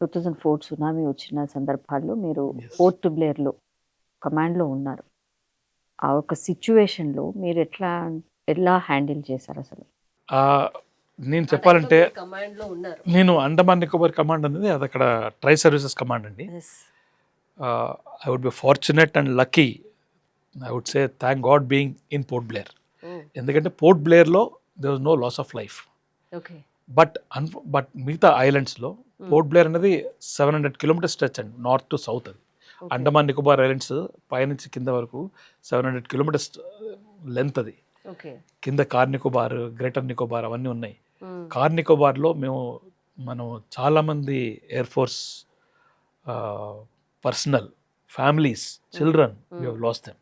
2004 tsunami వచ్చిన సందర్భాల్లో మీరు ఎస్. పోర్ట్ బ్లేర్‌లో కమాండ్‌లో ఉన్నారు. ఆ ఒక సిట్యుయేషన్‌లో ఎలా హ్యాండిల్ చేశారసలు? నేను ఆ టైంలో చెప్పాలంటే మీరు కమాండ్లో ఉన్నారు. నేను అండమాన్ నికోబార్ కమాండ్ అనేది అది అక్కడ ట్రై సర్వీసెస్ కమాండ్ అండి. Yes. I would be fortunate and lucky. I would say thank god being in Port Blair. Oh! ఎందుకంటే పోర్ట్ బ్లేర్లో there was no loss of life. Okay. But మిగతా ఐలాండ్స్లో పోర్ట్ బ్లేర్ అనేది 700 కిలోమీటర్ స్ట్రెచ్ అండి, నార్త్ టు సౌత్. అది okay. Andaman Nicobar islands పైనుంచి కింద వరకు 700 కిలోమీటర్స్ లెంత్. అది ఓకే. కింద కార్ నికోబార్, గ్రేటర్ నికోబార్ అవన్నీ ఉన్నాయి. హ్మ్. కార్ నికోబార్లో మనం చాలామంది air force personal, families, children we have lost them.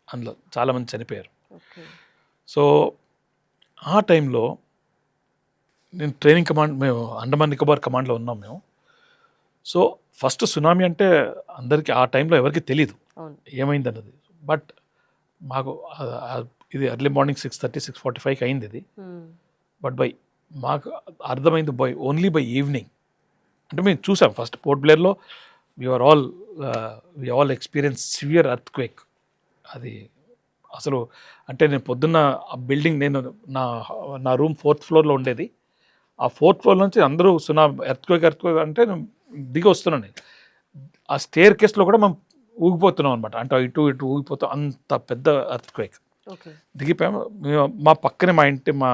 అందులో చాలామంది చనిపోయారు. ఓకే. సో ఆ టైంలో నేను ట్రైనింగ్ కమాండ్, మేము అండమాన్ నికోబార్ కమాండ్లో ఉన్నాం మేము. సో ఫస్ట్ సునామీ అంటే అందరికీ ఆ టైంలో ఎవరికి తెలియదు అవును. ఏమైంది అన్నది. బట్ మాకు ఇది ఎర్లీ మార్నింగ్ 6:30, 6:45కి అయింది ఇది. హ్మ్. బట్ మాకు అర్థమైంది ఓన్లీ బై ఈవినింగ్. అంటే మేము చూసాం ఫస్ట్ పోర్ట్ బ్లేర్లో we all experience severe earthquake. అది అసలు అంటే నేను పొద్దున్న ఆ బిల్డింగ్, నేను నా రూమ్ 4th ఫ్లోర్లో ఉండేది. ఆ 4th ఫ్లోర్ నుంచి అందరూ ఎర్త్ క్వేక్ అంటే నేను దిగి వస్తున్నాను. నేను ఆ స్టేర్ కేస్లో కూడా మనం ఊగిపోతున్నాం అనమాట. అంటే ఇటు ఊగిపోతాం, అంత పెద్ద ఎర్త్ క్వేక్. ఓకే. దిగిపోయాము. మా పక్కనే, మా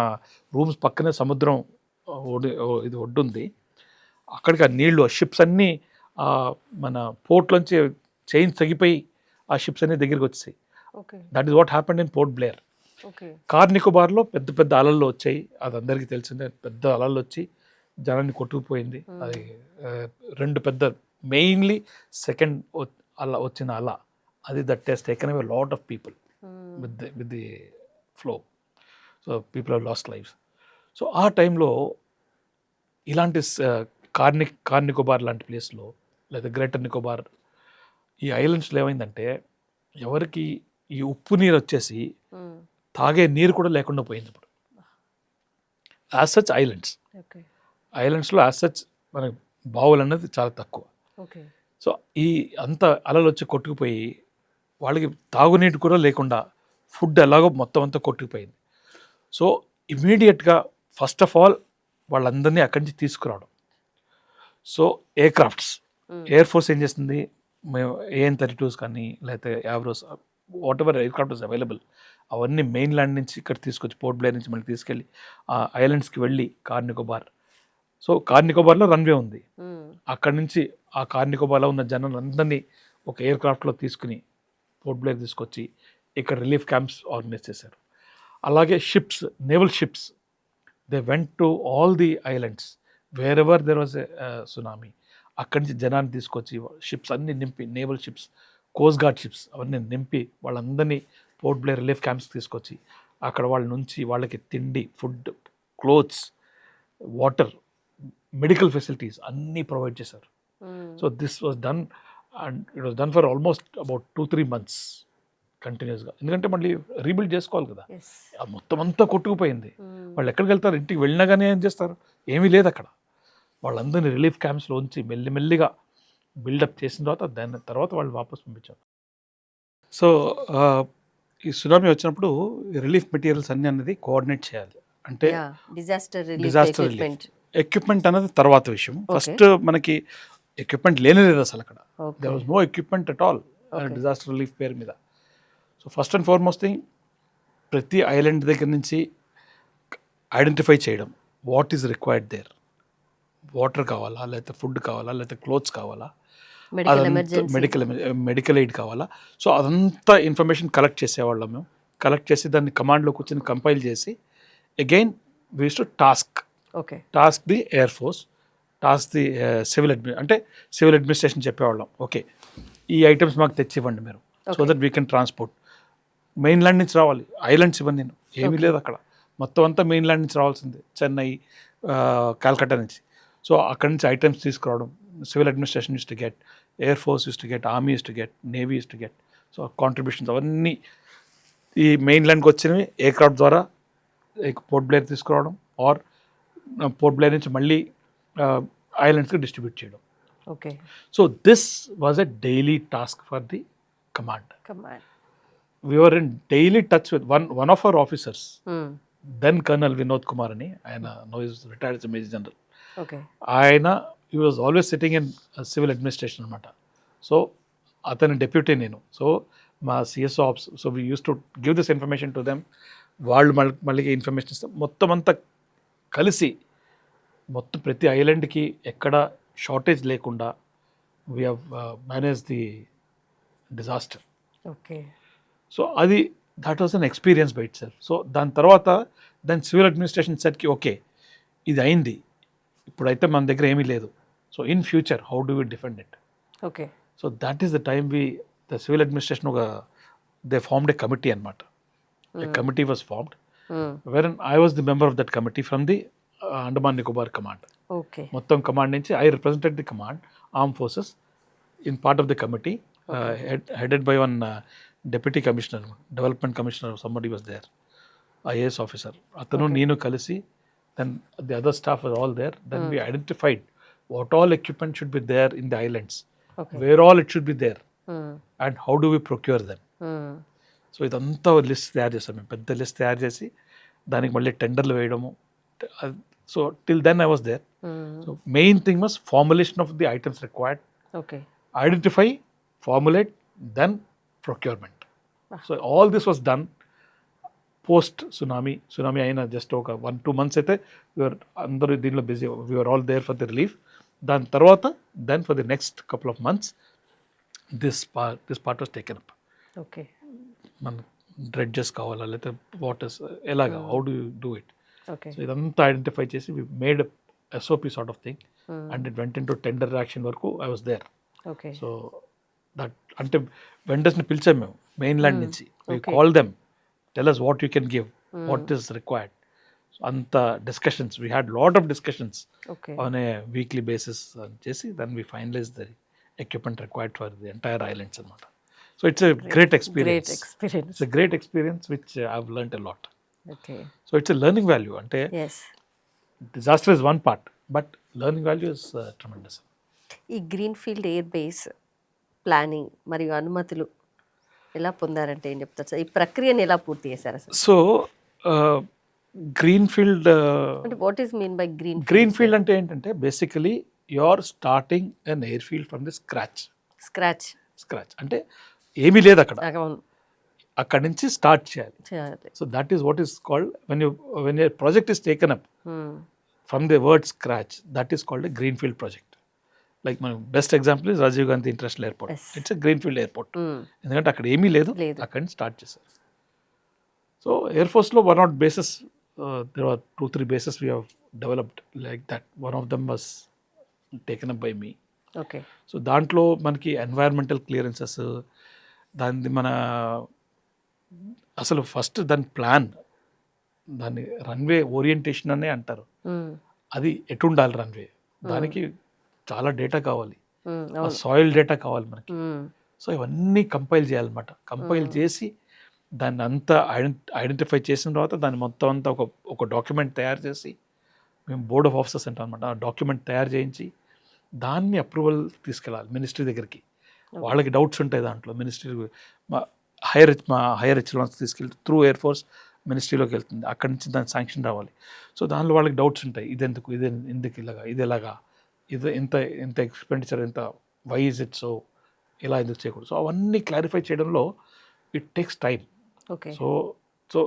రూమ్స్ పక్కనే సముద్రం ఇది ఒడ్డు ఉంది. అక్కడికి ఆ నీళ్లు, ఆ షిప్స్ అన్నీ మన పోర్ట్లోంచి చైన్స్ తెగిపోయి ఆ షిప్స్ అన్నీ దగ్గరికి వచ్చాయి. Okay. That is what happened in Port Blair. Okay. Car నికోబార్లో పెద్ద పెద్ద అలల్లో వచ్చాయి. అది అందరికీ తెలిసిందే. పెద్ద అలల్లో వచ్చి జనాన్ని కొట్టుకుపోయింది. అది రెండు పెద్ద, మెయిన్లీ సెకండ్ అలా వచ్చిన అల, అది that has taken away lot of people with the flow. So people have lost lives. So ఆ టైంలో ఇలాంటి కార్ నికోబార్ లాంటి ప్లేస్లో, లేదా గ్రేటర్ నికోబార్, ఈ ఐలాండ్స్లో ఏమైందంటే ఎవరికి ఈ ఉప్పు నీరు వచ్చేసి హ్మ్. తాగే నీరు కూడా లేకుండా పోయింది ఇప్పుడు. As such okay. ఐలాండ్స్లో యాజ్ సచ్ మనకి బావులు అనేది చాలా తక్కువ. ఓకే. సో ఈ అంత అలలు వచ్చి కొట్టుకుపోయి వాళ్ళకి తాగునీటి కూడా లేకుండా ఫుడ్ ఎలాగో మొత్తం అంతా కొట్టుకుపోయింది. సో ఇమీడియట్గా ఫస్ట్ ఆఫ్ ఆల్ వాళ్ళందరినీ అక్కడి నుంచి తీసుకురావడం. సో ఎయిర్క్రాఫ్ట్స్, ఎయిర్ ఫోర్స్ ఏం చేస్తుంది, మేము AN-32s కానీ లేకపోతే Avros, whatever aircraft is available, అవన్నీ మెయిన్ ల్యాండ్ నుంచి ఇక్కడ తీసుకొచ్చి పోర్ట్ బ్లేర్ నుంచి మళ్ళీ తీసుకెళ్ళి ఆ ఐలాండ్స్కి వెళ్ళి కార్ నికోబార్. సో కార్ నికోబార్లో రన్వే ఉంది. హ్మ్. అక్కడి నుంచి ఆ కార్ నికోబార్లో ఉన్న జనాలందరినీ ఒక ఎయిర్క్రాఫ్ట్లో తీసుకుని పోర్ట్ బ్లేర్ తీసుకొచ్చి ఇక్కడ రిలీఫ్ క్యాంప్స్ ఆర్గనైజ్ చేశారు. అలాగే ships, naval ships, they went to all the islands wear ever there was a tsunami. అక్కడి నుంచి జనాన్ని తీసుకొచ్చి షిప్స్ అన్నీ నింపి, naval ships, coast guard ships అవన్నీ నింపి వాళ్ళందరినీ పోర్ట్ బ్లేర్ రిలీఫ్ క్యాంప్స్ తీసుకొచ్చి అక్కడ వాళ్ళ నుంచి వాళ్ళకి తిండి, food, clothes, water, medical facilities అన్నీ ప్రొవైడ్ చేశారు. హ్మ్. So this was done, and it was done for almost about 2-3 months కంటిన్యూస్గా. ఎందుకంటే మళ్ళీ రీబిల్డ్ చేసుకోవాలి కదా. ఎస్. ఆ మొత్తం అంతా కొట్టుకుపోయింది. హ్మ్. వాళ్ళు ఎక్కడికి వెళ్తారు? ఇంటికి వెళ్ళినా కానీ ఏం చేస్తారు? ఏమీ లేదు అక్కడ. వాళ్ళందరినీ రిలీఫ్ క్యాంప్స్లో ఉంచి మెల్లిమెల్లిగా బిల్డప్ చేసిన తర్వాత దాని తర్వాత వాళ్ళు వాపస్ పంపించారు. సో ఈ సునామీ వచ్చినప్పుడు రిలీఫ్ మెటీరియల్స్ అన్నీ అనేది కోఆర్డినేట్ చేయాలి. అంటే yeah! Disaster relief disaster equipment. Equipment అనేది తర్వాత విషయం. ఫస్ట్ మనకి ఎక్విప్మెంట్ లేనే లేదు అసలు అక్కడ. Okay. There was no equipment at all Okay. Disaster relief పేరు మీద. So first and foremost thing, ప్రతి ఐలాండ్ దగ్గర నుంచి ఐడెంటిఫై చేయడం what is required there. Water కావాలా, లేకపోతే ఫుడ్ కావాలా, లేకపోతే క్లోత్స్ కావాలా, మెడికల్ ఎమర్జెన్సీ. మెడికల్ ఎయిడ్ కావాలా. సో అదంతా ఇన్ఫర్మేషన్ కలెక్ట్ చేసేవాళ్ళం మేము. కలెక్ట్ చేసి దాన్ని కమాండ్లో కూర్చొని కంపైల్ చేసి again we used to okay. Task the air force, task the civil administration చెప్పేవాళ్ళం. Okay, ఈ ఐటమ్స్ మాకు తెచ్చి ఇవ్వండి మీరు, so that we can transport. Main land నుంచి రావాలి, ఐలాండ్స్ ఇవ్వండి, నేను ఏమీ లేదు అక్కడ, మొత్తం అంతా మెయిన్ ల్యాండ్ నుంచి రావాల్సిందే, చెన్నై, కాల్కటా నుంచి. సో అక్కడి నుంచి ఐటమ్స్ తీసుకురావడం, civil administration use to get, air force use to get, army use to get, navy use to get. So contributions అవన్నీ ఈ మెయిన్ ల్యాండ్కి వచ్చినవి ఎయిర్క్రాఫ్ట్ ద్వారా పోర్ట్ బ్లేర్ తీసుకురావడం, ఆర్ పోర్ట్ బ్లేర్ నుంచి మళ్ళీ ఐలాండ్స్కి డిస్ట్రిబ్యూట్ చేయడం. Okay. So this was a daily task for the command. Command. We were in daily touch with one of our officers, then Colonel Vinod Kumar అని, ఆయన now is retired as a Major General. Okay. ఆయన he was always sitting in civil administration అనమాట. So అతని deputy నేను. So మా CSO ops, so we used to give this information to them. వాళ్ళు మళ్ళీ information ఇస్తాం. మొత్తం అంతా కలిసి మొత్తం ప్రతి ఐలాండ్కి ఎక్కడ షార్టేజ్ లేకుండా we have manage the disaster. Okay. So అది that was an experience by itself. So దాని తర్వాత దాని సివిల్ అడ్మినిస్ట్రేషన్ సెట్కి ఓకే ఇది అయింది, ఇప్పుడైతే మన దగ్గర ఏమీ లేదు, so in future how do we defend it. Okay. So that is the time the civil administration ఒక దే ఫార్మ్డ్ ఎ కమిటీ అనమాట. A committee was formed when I was the member of that committee from the Andaman Nicobar command. Okay. మొత్తం command నుంచి I represented the command armed forces in part of the committee headed by one deputy commissioner, development commissioner, somebody was there, IAS officer. Atanu neenu kalisi, then the other staff were all there. Then we identified what all equipment should be there in the islands, where all it should be there, and how do we procure them. So ఇదంతా list తయారు చేస్తాం మేము, పెద్ద list తయారు చేసి దానికి మళ్ళీ టెండర్లు వేయడము. So till then I was there. So main thing was formulation of the items required, okay, identify, formulate, then procurement. So all this was done post tsunami అయిన జస్ట్ ఒక 1-2 months అయితే అందరూ దీనిలో busy, we are all there for the relief. దాని తర్వాత then for the next couple of months this part was taken up. Okay. మన dredges కావాలా లేకపోతే వాటర్స్ ఎలాగా, how do you do it. Okay. So ఇదంతా ఐడెంటిఫై చేసి we made SOP sort of thing and it went into tender action వరకు I was there. Okay. So that అంటే వెండర్స్ని పిలిచాం మేము మెయిన్ ల్యాండ్ నుంచి. We call them, tell us what you can give, what is required. అంత discussions, we had lot of discussions on a weekly basis చేసి then we finalise the equipment required for the entire islands అనమాట. So it's a great experience. It's a great experience which I have learned a lot. Okay. So it's a learning value. అంటే disaster is one part, but learning value is tremendous. ఈ green field air base planning మరియు అనుమతులు ఎలా పొందారంటే ఏం చెప్తారు sir? ఈ ప్రక్రియను ఎలా పూర్తి చేశారు అసలు? సో గ్రీన్ ఫీల్డ్ అంటే what is mean by green field అంటే ఏంటంటే basically you are starting an air field from the scratch అంటే ఏమీ లేదు అక్కడ, అక్కడి నుంచి స్టార్ట్ చేయాలి. So that is what is called when your project is taken up from the word scratch, that is called a green field project. Like మన best example is Rajiv Gandhi international airport. It's a green field airport, ఎందుకంటే అక్కడ ఏమీ లేదు, అక్కడి నుంచి start చేశారు. So air ఫోర్స్లో 1-odd bases, there are 2-3 bases we have developed like that. One of them was taken up by me. Okay. So దాంట్లో మనకి ఎన్వైరన్మెంటల్ క్లియరెన్సెస్, దాని మన అసలు ఫస్ట్ దాని ప్లాన్, దాన్ని రన్వే ఓరియంటేషన్ అనే అంటారు. అది ఎటు ఉండాలి రన్వే, దానికి చాలా డేటా కావాలి, సాయిల్ డేటా కావాలి మనకి. సో ఇవన్నీ కంపైల్ చేయాలన్నమాట. కంపైల్ చేసి దాన్ని అంతా ఐడెంటిఫై చేసిన తర్వాత దాన్ని మొత్తం అంతా ఒక డాక్యుమెంట్ తయారు చేసి, మేము బోర్డ్ ఆఫ్ ఆఫీసర్స్ అంటాం అనమాట, ఆ డాక్యుమెంట్ తయారు చేయించి దాన్ని అప్రూవల్ తీసుకెళ్ళాలి మినిస్ట్రీ దగ్గరికి. వాళ్ళకి డౌట్స్ ఉంటాయి దాంట్లో, మినిస్ట్రీ మా హైయర్ ఎచెలాన్స్ తీసుకెళ్తే త్రూ ఎయిర్ ఫోర్స్ మినిస్ట్రీలోకి వెళ్తుంది, అక్కడి నుంచి దాని శాంక్షన్ రావాలి. సో దానిలో వాళ్ళకి డౌట్స్ ఉంటాయి, ఎందుకు ఇలాగా, ఇది ఎలాగా, ఇది ఎంత ఎక్స్పెండిచర్, ఎంత వై ఇస్ ఇట్, సో ఇలా ఎందుకు చేయకూడదు. సో అవన్నీ క్లారిఫై చేయడంలో it takes time. Okay. So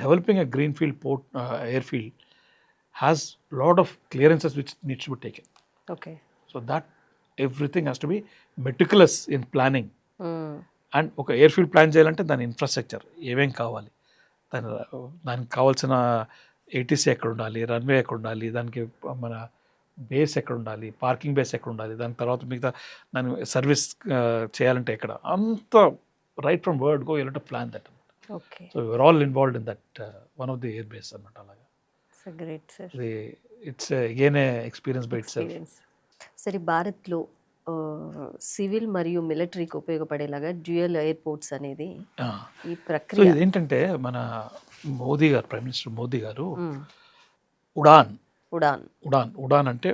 developing a green field port air field has lot of clearances which needs to be taken. Okay. So that everything has to be meticulous in planning. And ఒక air field plan చేయాలంటే దాని infrastructure ఏమేం కావాలి, దానికి కావాల్సిన ATC ఎక్కడ ఉండాలి, runway ఎక్కడ ఉండాలి, దానికి మన బేస్ ఎక్కడ ఉండాలి, పార్కింగ్ బేస్ ఎక్కడ ఉండాలి, దాని తర్వాత మిగతా దాని సర్వీస్ చేయాలంటే ఎక్కడ, అంత right from word go to plan that. Okay. So we are all involved in that one of the air base అన్నమాట. అలాగా great sir. It's again a experience by itself. సరే, భారత్లో సివిల్ మరియు మిలిటరీకి ఉపయోగపడేలాగా డ్యూయల్ ఎయిర్పోర్ట్స్ అనేది ఈ ప్రక్రియ. సో ఇదేంటంటే మన మోదీ గారు, ప్రైమ్ మినిస్టర్ మోదీ గారు ఉడాన్ అంటే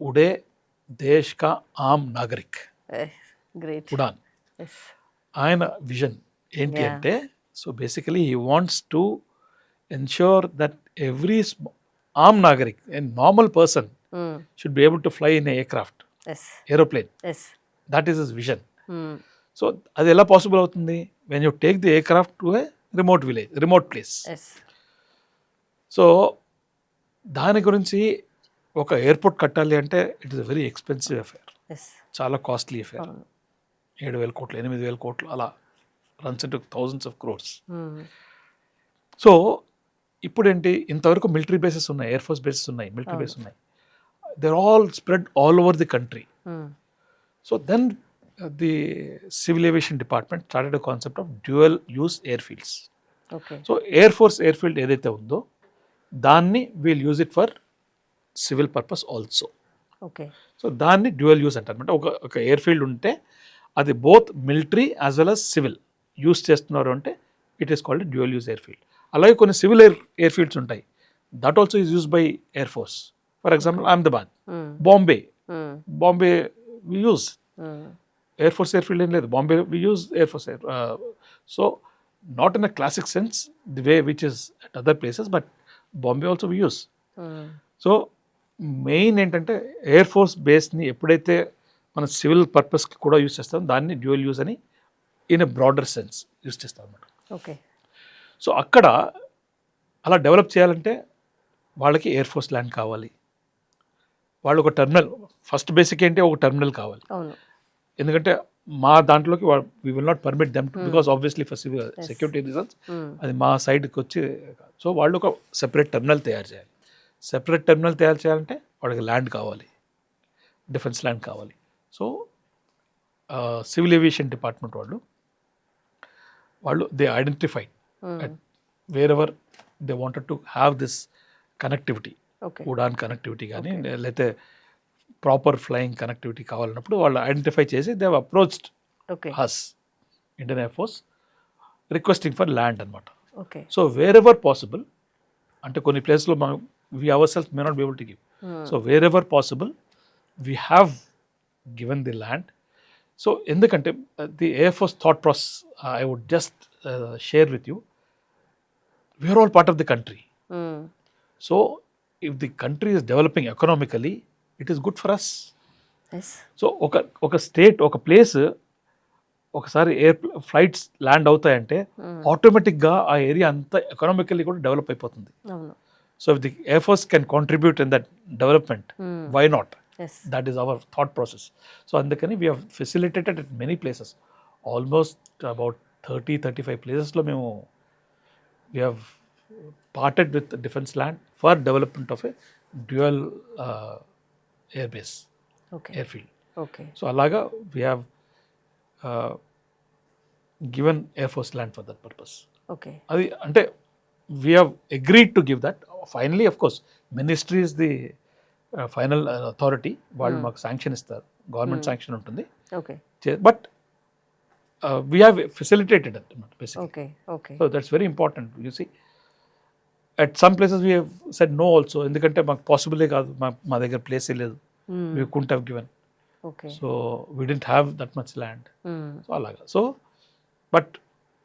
ఉడే దేశ్ కా ఆమ్ నాగరిక్ గ్రేట్. ఉడాన్. ఆయన విజన్ ఏంటి Yeah. అంటే, so basically he wants to ensure that every aam nagrik and normal person should be able to fly in aircraft, aeroplane. That is his vision. So అది ఎలా పాసిబుల్ అవుతుంది? When you take the aircraft to a remote village, remote place. So దాని గురించి ఒక airport కట్టాలి అంటే it is a very expensive affair, చాలా costly affair. 7,000 కోట్లు 8,000 కోట్లు అలా runs into thousands of crores. So ఇప్పుడేంటి, ఇంతవరకు మిలిటరీ బేసెస్ ఉన్నాయి, ఎయిర్ ఫోర్స్ బేసెస్ ఉన్నాయి, మిలిటరీ బేసెస్ ఉన్నాయి. They are all spread all over the country. So then the civil aviation department started a concept of dual use air fields. So air force air field ఏదైతే ఉందో దాన్ని we'll use it for civil purpose also. So దాన్ని dual use అంటారు అనమాట. ఒక air field ఉంటే అది both military as well as civil use చేస్తున్నారు అంటే it is called dual use air field. అలాగే కొన్ని సివిల్ ఎయిర్ ఫీల్డ్స్ ఉంటాయి, that also is used by air force. For example Ahmedabad, Bombay we use air force air field ఏం లేదు, Bombay we use air force air. So not in a classic sense the way which is at other places, but Bombay also we use. So main ఏంటంటే air force బేస్ని ఎప్పుడైతే మన civil పర్పస్కి కూడా use చేస్తాం, దాన్ని డ్యూయల్ యూజ్ అని in a broader sense use చేస్తాం అన్నమాట. సో అక్కడ అలా డెవలప్ చేయాలంటే వాళ్ళకి ఎయిర్ ఫోర్స్ ల్యాండ్ కావాలి, వాళ్ళు ఒక టెర్మినల్, ఫస్ట్ బేసిక్ ఏంటి ఒక టెర్మినల్ కావాలి. ఎందుకంటే మా దాంట్లోకి we will not permit them because obviously for civil security reasons అది మా సైడ్కి వచ్చి. సో వాళ్ళు ఒక సెపరేట్ టెర్మినల్ తయారు చేయాలి. సెపరేట్ టెర్మినల్ తయారు చేయాలంటే వాళ్ళకి ల్యాండ్ కావాలి, డిఫెన్స్ ల్యాండ్ కావాలి. సో సివిల్ ఏవియేషన్ డిపార్ట్మెంట్ వాళ్ళు they identified wherever they wanted to have this connectivity, Udan connectivity కానీ లేకపోతే ప్రాపర్ ఫ్లయింగ్ కనెక్టివిటీ కావాలన్నప్పుడు వాళ్ళు ఐడెంటిఫై చేసి they have approached us Indian Air Force requesting for land అనమాట. So wherever possible, అంటే కొన్ని ప్లేస్లో మనం we ourselves may not be able to give. So wherever possible we have given the land. So endukante the Air Force thought process I would just share with you. We are all part of the country. So if the country is developing economically, it is good for us. So oka state oka place ఒకసారి air flights land అవుతాయంటే ఆటోమేటిక్గా ఆ area అంతా economically కూడా develop అయిపోతుంది. So if the Air Force can contribute in that development, why not? That is our thought process. So andukani we have facilitated at many places, almost about 30-35 places lo memo we have parted with the defense land for development of a dual air base, airfield. So alaga we have given Air Force land for that purpose. Adi ante we have agreed to give that. Finally, of course, ministry is the final authority. వాళ్ళు మాకు sanction ఇస్తారు, government sanction ఉంటుంది. But we have facilitated it basically. So that's very important. You see, at some places we have said no also, ఎందుకంటే మాకు పాసిబులే కాదు, మా దగ్గర ప్లేసే లేదు, we couldn't have given. So we didn't have that much land. So అలాగా. So but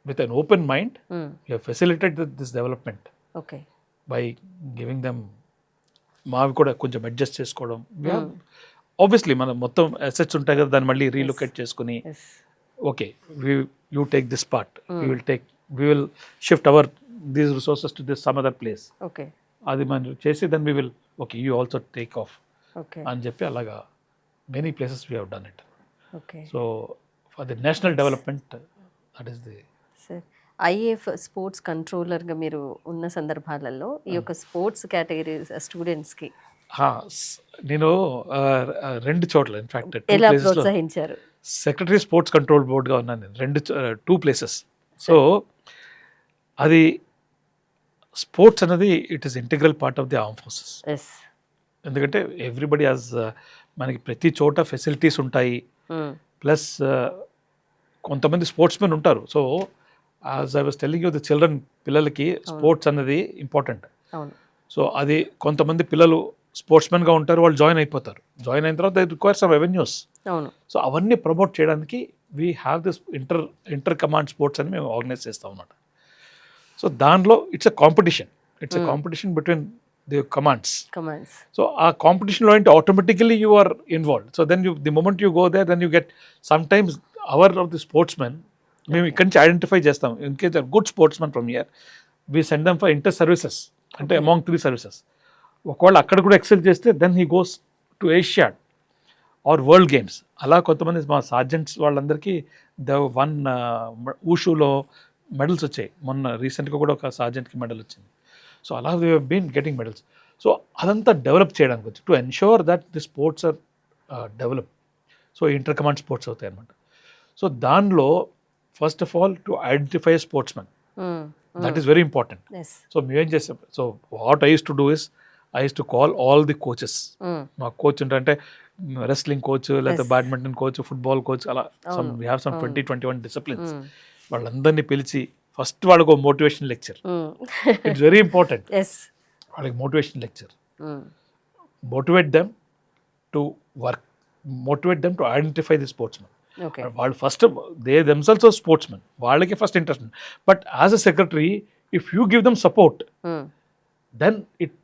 with an open mind, we have facilitated this development by giving them, మావి కూడా కొంచెం అడ్జస్ట్ చేసుకోవడం. ఆబ్వియస్లీ మనం మొత్తం అసెట్స్ ఉంటాయి కదా, దాన్ని మళ్ళీ రీలొకేట్ చేసుకుని okay you take this part, we will shift our these resources to this some other place, అది మనం చేసి then we will okay you also take off అని చెప్పి అలాగా many places we have done it. So for the national development that is the. IAF sports కంట్రోలర్గా మీరు ఉన్న సందర్భాలలో ఈ యొక్క స్పోర్ట్స్ కేటగిరీ స్టూడెంట్స్కి నేను 2 చోట్ల ఇన్ఫాక్ట్ ఎలా ప్రోత్సహించారు? సెక్రటరీ స్పోర్ట్స్ కంట్రోల్ బోర్డ్గా ఉన్నాను నేను 2 ప్లేసెస్. సో అది స్పోర్ట్స్ అనేది it is integral part of the arm forces. ఎందుకంటే ఎవ్రీబడి హాజ్, మనకి ప్రతి చోట ఫెసిలిటీస్ ఉంటాయి, ప్లస్ కొంతమంది స్పోర్ట్స్ మెన్ ఉంటారు. So as I was telling you the children, పిల్లలకి స్పోర్ట్స్ అనేది ఇంపార్టెంట్. సో అది కొంతమంది పిల్లలు స్పోర్ట్స్మెన్గా ఉంటారు, వాళ్ళు జాయిన్ అయిపోతారు. జాయిన్ అయిన తర్వాత దే రిక్వైర్ సమ్ రెవెన్యూస్. అవును. సో అవన్నీ ప్రమోట్ చేయడానికి we have this inter command sports అని మేము ఆర్గనైజ్ చేస్తాం అన్నమాట. సో దానిలో it's a competition between the commands. Commands. So ఆ కాంపిటీషన్లో ఏంటి automatically you are involved. So then the moment you go there then you get some times our of the sportsmen మేము ఇక్కడి నుంచి ఐడెంటిఫై చేస్తాం. In case our good sportsmen from year we send them for inter services, అంటే among 3 services. ఒకవేళ అక్కడ కూడా excel చేస్తే then he goes to Asiad or world games. అలా కొంతమంది మా సార్జెంట్స్ వాళ్ళందరికీ ద వన్ ఊషూలో మెడల్స్ వచ్చాయి. మొన్న రీసెంట్గా కూడా ఒక సార్జెంట్కి మెడల్ వచ్చింది. సో అలా we been getting medals. So అదంతా డెవలప్ చేయడానికి వచ్చి to ensure that the sports are develop. So inter command sports అవుతాయి అనమాట. సో దానిలో first of all to identify sportsmen, that is very important. So మేమేం చేస్తాం, so what I use to do is I use to call all the coaches. మా coach అంటే wrestling coach, లేకపోతే badminton coach, football coach, అలా we have some 20-21 disciplines. వాళ్ళందరినీ పిలిచి first వాళ్ళకు motivation lecture. It's very important. వాళ్ళకి motivation lecture, motivate them to work, motivate them to identify the sportsmen. వాళ్ళు first they themselves are sportsmen, వాళ్ళకి first interest. But as a secretary if you give them support then it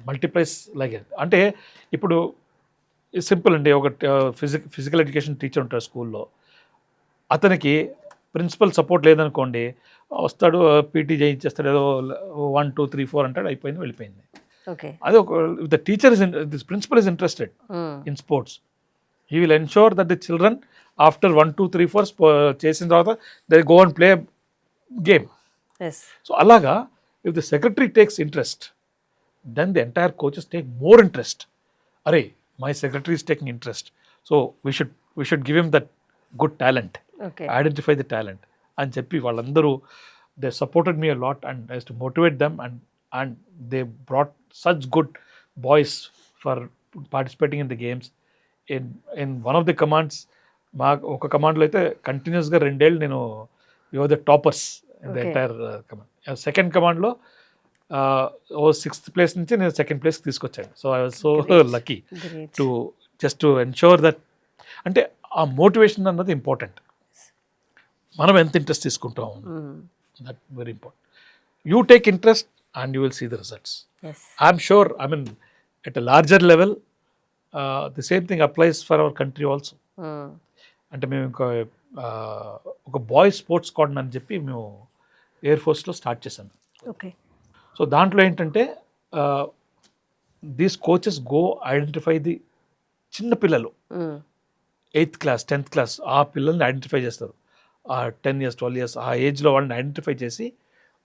multiplies like it. అంటే ఇప్పుడు simple అండి, ఒక physical education teacher ఉంటారు స్కూల్లో, అతనికి principal support లేదనుకోండి, వస్తాడు పీటీ చేయించేస్తాడు, ఏదో 1 2 3 4 అంటాడు, అయిపోయింది, వెళ్ళిపోయింది. అదే ఒక the teacher is this principal is interested in sports, he will ensure that the children after 1 2 3 4 చేసిన తర్వాత they go and play game. So అలాగా if the secretary takes interest then the entire coaches take more interest. Arey, my secretary is taking interest, so we should give him that good talent. Identify the talent and cheppi vallandaru they supported me a lot and I used to motivate them and they brought such good boys for participating in the games. In one of the commands ma oka command lo aithe continuous ga 2 ఏళ్ళు నేను we were the toppers in the entire command. Second command lo 6th place నుంచి నేను 2nd ప్లేస్కి తీసుకొచ్చాను. So I was so lucky to just to ensure that. అంటే ఆ motivation అన్నది important. మనం ఎంత ఇంట్రెస్ట్ తీసుకుంటాం, that very important. You take interest and you will see the results. I'm sure, I mean at a larger level the same thing applies for our country also. అంటే మేము ఒక boys sports squad అని చెప్పి మేము Air ఫోర్స్లో start చేశాను. So దాంట్లో ఏంటంటే these coaches go identify the చిన్న పిల్లలు 8th క్లాస్ 10th క్లాస్ ఆ పిల్లల్ని ఐడెంటిఫై చేస్తారు. ఆ 10 years 12 years ఆ ఏజ్లో వాళ్ళని ఐడెంటిఫై చేసి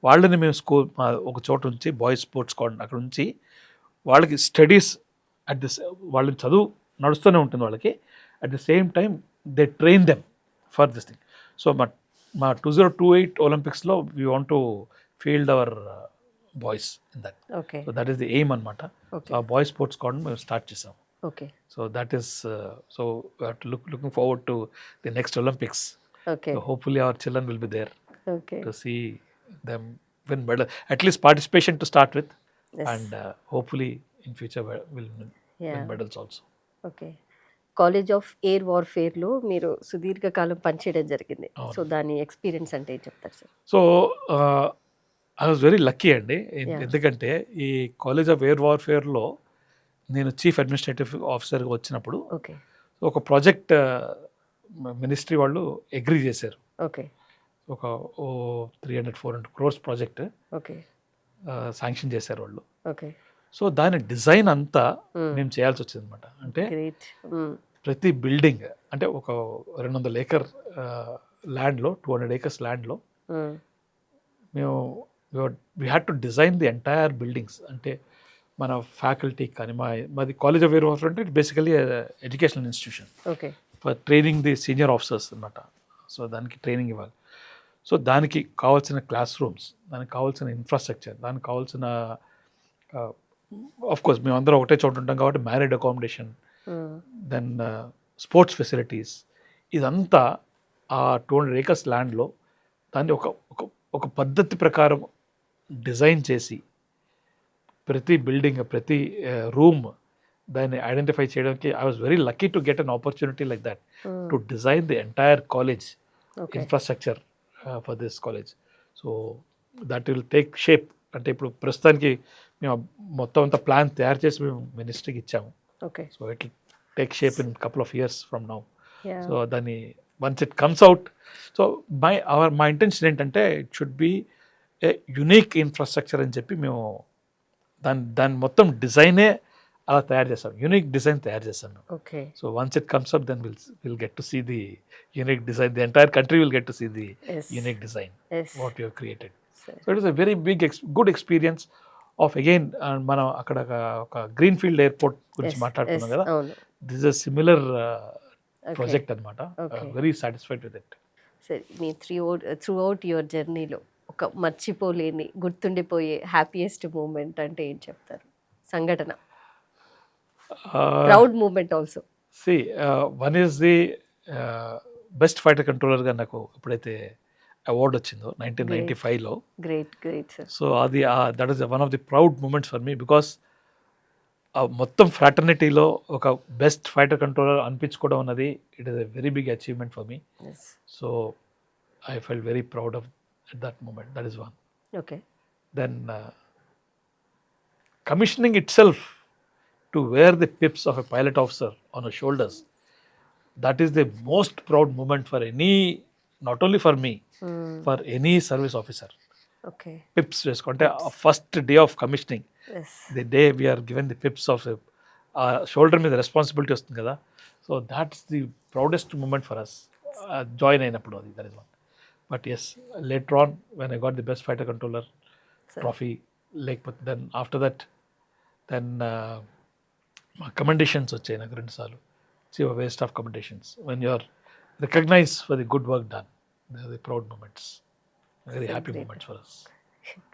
వాళ్ళని మేము స్కూల్ ఒక చోట ఉంచి బాయ్స్ స్పోర్ట్స్ స్క్వాడ్ అక్కడ ఉంచి వాళ్ళకి స్టడీస్ అట్ దిస్, వాళ్ళని చదువు నడుస్తూనే ఉంటుంది వాళ్ళకి, at the same time they train them for this thing. So మా 2028 ఒలింపిక్స్లో we want to field our boys in that. So that is the aim అనమాట. సో ఆ బాయ్స్ స్పోర్ట్స్ స్క్వాడ్ మేము స్టార్ట్ చేసాం. So that is so looking forward to the next Olympics. So hopefully our children will be there to see them win medal, at least participation to start with. And hopefully in future will win medals also. College of air వార్ఫేర్లో మీరు సుదీర్ఘకాలం పనిచేయడం జరిగింది. So దాని experience అంటే ఏం చెప్తారు sir? So I was very lucky అండి. ఎందుకంటే ఈ కాలేజ్ ఆఫ్ ఎయిర్ వార్ఫేర్లో నేను చీఫ్ అడ్మినిస్ట్రేటివ్ ఆఫీసర్గా వచ్చినప్పుడు ఒక ప్రాజెక్ట్ మినిస్ట్రీ వాళ్ళు అగ్రీ చేశారు. ఒక 300-400 crores ప్రాజెక్ట్ శాంక్షన్ చేశారు వాళ్ళు. సో దాని డిజైన్ అంతా మేము చేయాల్సి వచ్చింది అనమాట. అంటే ప్రతి బిల్డింగ్ అంటే ఒక 200 acre ల్యాండ్లో 200 acres ల్యాండ్లో మేము we had to design the entire buildings. అంటే మన ఫ్యాకల్టీ కానీ మాది కాలేజ్ ఆఫ్ ఎయిర్ వార్ఫేర్ అంటే basically educational institution for training the senior officers అనమాట. సో దానికి ట్రైనింగ్ ఇవ్వాలి. సో దానికి కావాల్సిన క్లాస్ రూమ్స్, దానికి కావాల్సిన ఇన్ఫ్రాస్ట్రక్చర్, దానికి కావాల్సిన ఆఫ్ కోర్స్ మేము అందరం ఒకటే చోట ఉంటాం కాబట్టి married accommodation, then sports facilities, ఇదంతా ఆ 200 acres ల్యాండ్లో దాన్ని ఒక పద్ధతి ప్రకారం డిజైన్ చేసి ప్రతి బిల్డింగ్, ప్రతి రూమ్ దాన్ని ఐడెంటిఫై చేయడానికి I was very lucky to get an opportunity like that to design the entire college okay infrastructure for this college. So that will take shape. అంటే ఇప్పుడు ప్రస్తుతానికి మేము మొత్తం అంతా ప్లాన్ తయారు చేసి మేము మినిస్ట్రీకి ఇచ్చాము. Okay so it will take shape in couple of years from now. Yeah so దాన్ని once it comes out, so మా ఇంటెన్షన్ ఏంటంటే it should be a unique infrastructure అని చెప్పి మేము దాని మొత్తం డిజైనే అలా తయారు చేస్తాం, యునిక్ డిజైన్ తయారు చేస్తాను. Okay so once it comes up then will get to see the unique design, the entire country will get to see the yes unique design yes what you created. సరే so it is a very big good experience of again మనం అక్కడ ఒక green field airport గురించి మాట్లాడుతున్నాం కదా, అవును this is similar okay project అనమాట. Okay. Very satisfied with it. సరే మీ త్రూ అవుట్ యువర్ జర్నీలో ఒక మర్చిపోలేని గుర్తుండిపోయే హ్యాపీయెస్ట్ మూమెంట్ అంటే ఏం చెప్తారు? సంఘటన, proud moment also. See one is the best fighter కంట్రోలర్గా నాకు ఎప్పుడైతే అవార్డు వచ్చిందో 1995లో, గ్రేట్ గ్రేట్ సార్. సో అది that is one of the proud moments for me, because మొత్తం ఫ్రాటర్నిటీలో ఒక బెస్ట్ ఫైటర్ కంట్రోలర్ అనిపించుకోవడం అన్నది it is a very big achievement for me. Yes so I felt very proud of that moment. That is one. Okay Then commissioning itself to wear the pips of a pilot officer on our shoulders, that is the most proud moment for any, not only for me, for any service officer. Okay Pips వేసుకుంటే first day of commissioning, yes the day we are given the pips of shoulder మీద responsibility వస్తుంది కదా. So that's the proudest moment for us join అయినప్పుడు. అది that is one. But yes, later on when I got the best fighter controller trophy, లేకపోతే then after that then మా commendations వచ్చాయి నాకు 2 సార్లు. Chief of air staff commendations. When you are recognise for the good work done, the proud moments, very happy moments for us.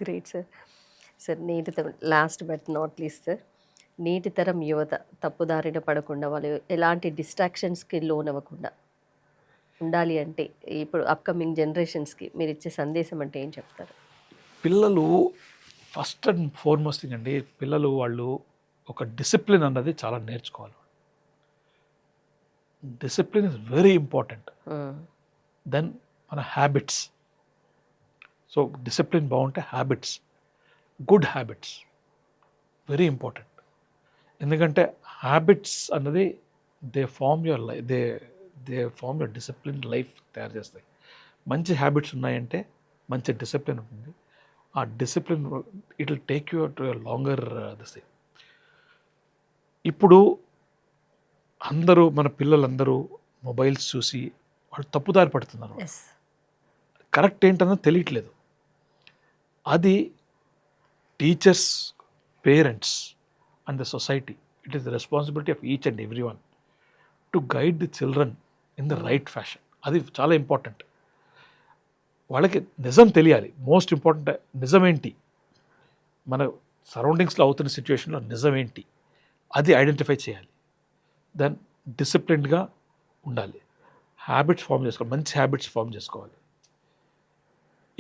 Great sir. Sir నేటి తరం, last but not least sir, నేటి తరం యువత తప్పుదారిన పడకుండా వాళ్ళు ఎలాంటి డిస్ట్రాక్షన్స్కి లోన్ అవ్వకుండా ఉండాలి అంటే ఇప్పుడు అప్కమింగ్ జనరేషన్స్కి మీరు ఇచ్చే సందేశం అంటే ఏం చెప్తారు? పిల్లలు ఫస్ట్ అండ్ ఫార్మోస్ట్ థింగ్ అండి, పిల్లలు వాళ్ళు ఒక డిసిప్లిన్ అన్నది చాలా నేర్చుకోవాలి. Discipline is very important. Then మన హ్యాబిట్స్. సో డిసిప్లిన్ బాగుంటే habits, good habits very important. ఎందుకంటే హ్యాబిట్స్ అన్నది they form your life, they form your discipline life తయారు చేస్తాయి. మంచి హ్యాబిట్స్ ఉన్నాయంటే మంచి డిసిప్లిన్ ఉంటుంది. ఆ discipline it will take you to longer this. ఇప్పుడు అందరూ మన పిల్లలందరూ మొబైల్స్ చూసి వాళ్ళు తప్పుదారి పడుతున్నారు. ఎస్ కరెక్ట్ ఏంటన్నది తెలియట్లేదు. అది teachers, parents and the society, it is the responsibility of each and every one to guide the children in the right fashion. అది చాలా ఇంపార్టెంట్. వాళ్ళకి నిజం తెలియాలి. మోస్ట్ ఇంపార్టెంట్ నిజం ఏంటి, మన సరౌండింగ్స్లో అవుతున్న సిచ్యువేషన్లో నిజం ఏంటి, అది ఐడెంటిఫై చేయాలి. దెన్ డిసిప్లిన్డ్గా ఉండాలి. హ్యాబిట్స్ ఫామ్ చేసుకోవాలి, మంచి హ్యాబిట్స్ ఫామ్ చేసుకోవాలి.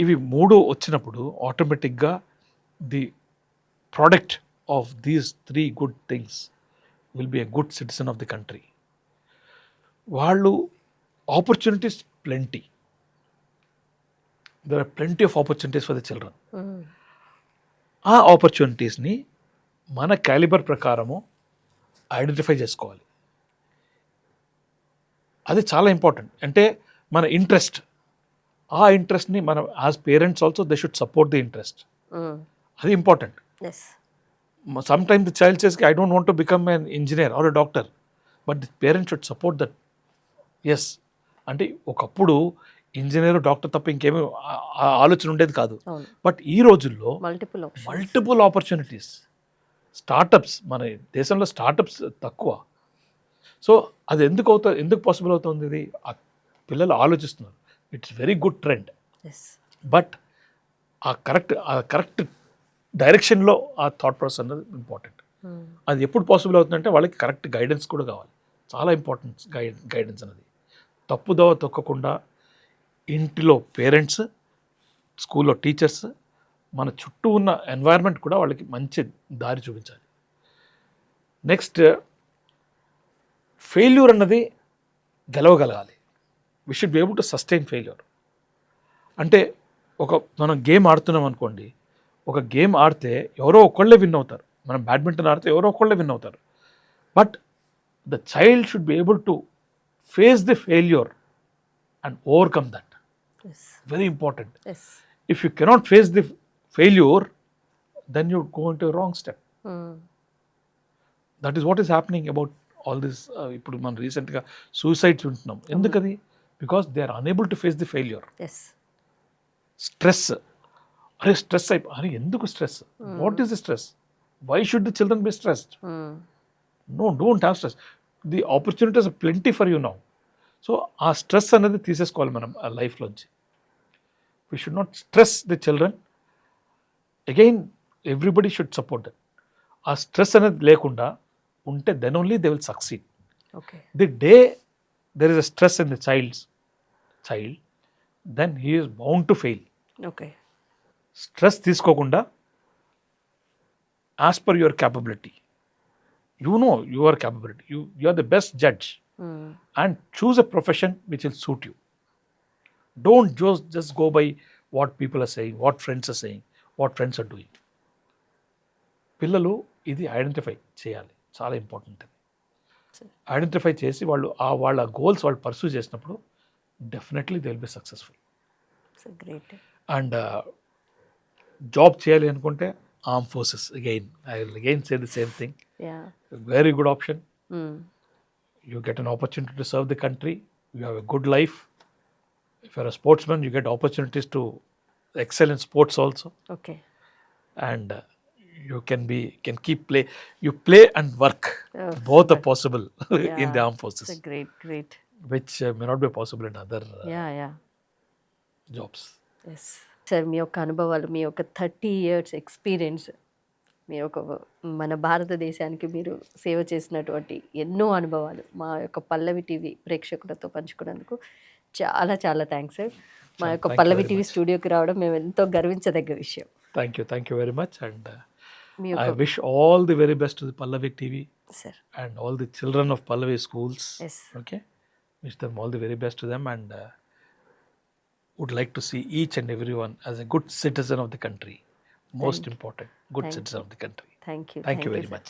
ఇవి 3 వచ్చినప్పుడు ఆటోమేటిక్గా the product of these 3 good things will be a good citizen of the country. వాళ్ళు opportunities plenty, there are plenty of opportunities for the children. ఆ ఆపర్చునిటీస్ని మన క్యాలిబర్ ప్రకారము ఐడెంటిఫై చేసుకోవాలి. అది చాలా ఇంపార్టెంట్. అంటే మన ఇంట్రెస్ట్, ఆ ఇంట్రెస్ట్ని మనం as parents also they should support the interest. అది important. Yes some time the child says I don't want to become an engineer or a doctor, but the parent should support that. Yes, అంటే ఒకప్పుడు engineer, doctor తప్ప ఇంకేమీ ఆలోచన ఉండేది కాదు. అవును, but ఈ రోజుల్లో మల్టిపుల్ మల్టిపుల్ ఆపర్చునిటీస్. స్టార్టప్స్, మన దేశంలో స్టార్టప్స్ తక్కువ. సో అది ఎందుకు పాసిబుల్ అవుతుంది? ఇది ఆ పిల్లలు ఆలోచిస్తున్నారు. It's very good trend. Yes but ఆ కరెక్ట్ డైరెక్షన్లో ఆ థాట్ ప్రాసెస్ అన్నది ఇంపార్టెంట్. అది ఎప్పుడు పాసిబుల్ అవుతుందంటే వాళ్ళకి కరెక్ట్ గైడెన్స్ కూడా కావాలి. చాలా ఇంపార్టెంట్ గైడెన్స్ అనేది. తప్పుదోవ తొక్కకుండా ఇంటిలో పేరెంట్స్, స్కూల్లో టీచర్స్, మన చుట్టూ ఉన్న ఎన్వైర్న్మెంట్ కూడా వాళ్ళకి మంచి దారి చూపించాలి. నెక్స్ట్, ఫెయిల్యూర్ అన్నది గెలవగలగాలి. We should be able to sustain failure. అంటే మనం గేమ్ ఆడుతున్నాం అనుకోండి, ఒక గేమ్ ఆడితే ఎవరో ఒకళ్ళే విన్ అవుతారు. మనం బ్యాడ్మింటన్ ఆడితే ఎవరో ఒకళ్ళే విన్ అవుతారు. But the child should be able to face the failure and overcome that. Yes. Very important. Yes. If you cannot face the failure, then you go into a wrong step. That is what is happening about all this. ఇప్పుడు మనం రీసెంట్గా suicides వింటున్నాం. ఎందుకది? Because they are unable to face the failure. Yes. Stress, అరే stress అరే ఎందుకు stress? What is the stress? Why should the children be stressed? No, don't have stress. The opportunities are plenty for you now. So ఆ stress అనేది తీసేసుకోవాలి మనం ఆ లైఫ్లోంచి. We should not stress the children. Again, everybody should support them. ఆ stress అనేది లేకుండా ఉంటే then only they will succeed. Okay. The day there is a stress in the child, then he is bound to fail. Okay. Stress తీసుకోకుండా as per your capability, you know your capability, you are the best judge, and choose a profession which will suit you. Don't just go by what people are saying, what friends are saying, what friends are doing. పిల్లలు ఇది identify చేయాలి, చాలా important. Identify చేసి వాళ్ళ goals వాళ్ళు pursue చేసినప్పుడు definitely they will be successful. Great. And job చేయాలి అనుకుంటే arm forces, I will again say the same thing. Very good option. You get an opportunity to serve the country, you have a good life. If you're a sportsman, you get opportunities to excel in sports also. Okay. And you can keep play. You play and work. Oh, both are possible in the armed forces. It's a great. Which may not be possible in other jobs. Yes. Sir, మీ యొక్క అనుభవాలు, మీ యొక్క 30 years experience, మీ యొక్క మన భారతదేశానికి మీరు సేవ చేసినటువంటి ఎన్నో అనుభవాలు మా యొక్క పల్లవి టీవీ ప్రేక్షకులతో పంచుకున్నందుకు చాలా చాలా థ్యాంక్స్ సార్. మా యొక్క పల్లవి టీవీ స్టూడియోకి రావడం మేము ఎంతో గర్వించదగ్గ విషయం. Thank you very much. And me I wish all the very best to the Pallavi TV sir. and all the children of Pallavi schools. Yes. Okay, wish them all the very best to them, and would like to see each and everyone as a good citizen of the country. Most important, good citizen of the country. Thank you Thank you very much.